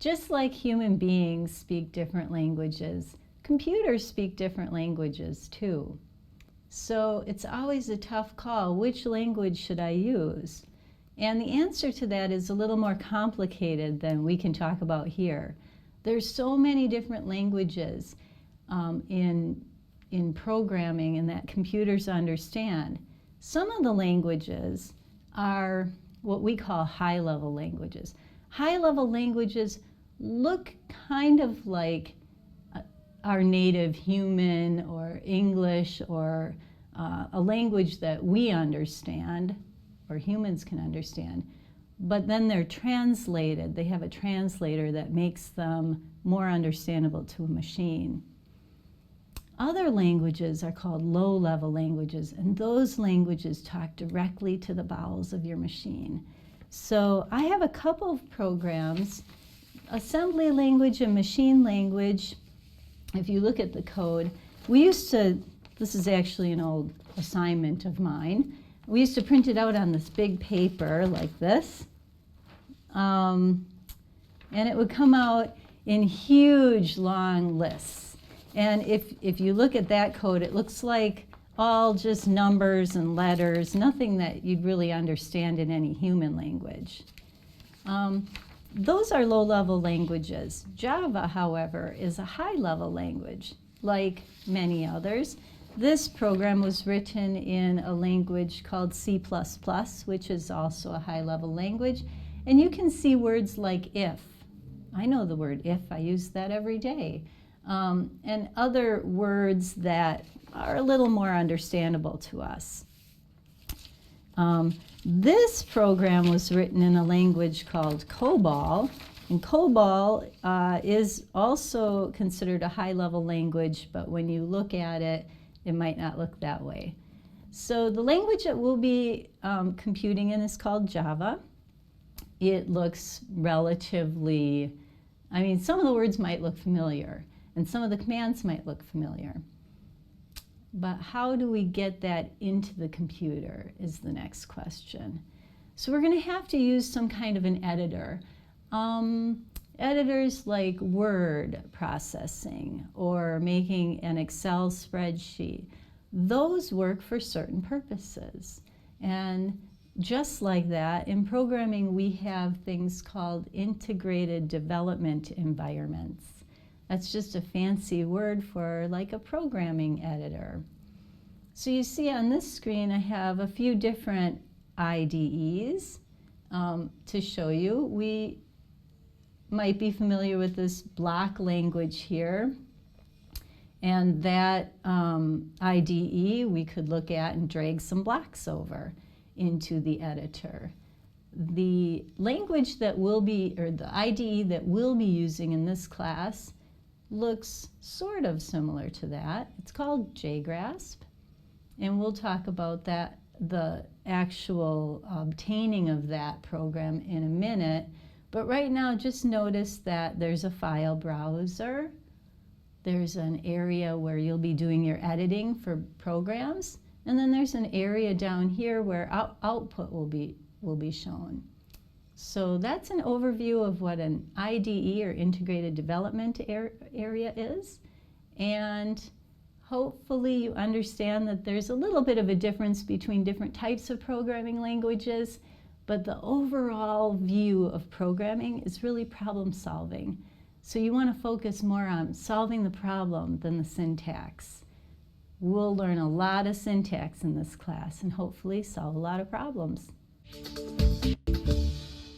Just like human beings speak different languages, computers speak different languages too. So it's always a tough call, which language should I use? And the answer to that is a little more complicated than we can talk about here. There's so many different languages in programming and that computers understand. Some of the languages are what we call high-level languages. High-level languages look kind of like our native human or English or a language that we understand or humans can understand, but then they're translated. They have a translator that makes them more understandable to a machine. Other languages are called low-level languages, and those languages talk directly to the bowels of your machine. So I have a couple of programs, assembly language and machine language. If you look at the code, we used to, this is actually an old assignment of mine, we used to print it out on this big paper like this, and it would come out in huge long lists. And if you look at that code, it looks like all just numbers and letters, nothing that you'd really understand in any human language. Those are low-level languages. Java, however, is a high-level language, like many others. This program was written in a language called C++, which is also a high-level language. And you can see words like if. I know the word if, I use that every day. And other words that are a little more understandable to us. This program was written in a language called COBOL, and COBOL is also considered a high-level language, but when you look at it, it might not look that way. So the language that we'll be computing in is called Java. It looks relatively, I mean, some of the words might look familiar, and some of the commands might look familiar. But how do we get that into the computer is the next question. So we're going to have to use some kind of an editor. Editors like word processing or making an Excel spreadsheet, those work for certain purposes. And just like that, in programming we have things called integrated development environments. That's just a fancy word for like a programming editor. So you see on this screen I have a few different IDEs to show you. We might be familiar with this block language here. And that IDE we could look at and drag some blocks over into the editor. The language that we'll be, or the IDE that we'll be using in this class looks sort of similar to that. It's called JGrasp, and we'll talk about that, the actual obtaining of that program in a minute. But right now, just notice that there's a file browser. There's an area where you'll be doing your editing for programs, and then there's an area down here where output will be shown. So that's an overview of what an IDE or integrated development area is, and hopefully you understand that there's a little bit of a difference between different types of programming languages, but the overall view of programming is really problem solving. So you want to focus more on solving the problem than the syntax. We'll learn a lot of syntax in this class and hopefully solve a lot of problems.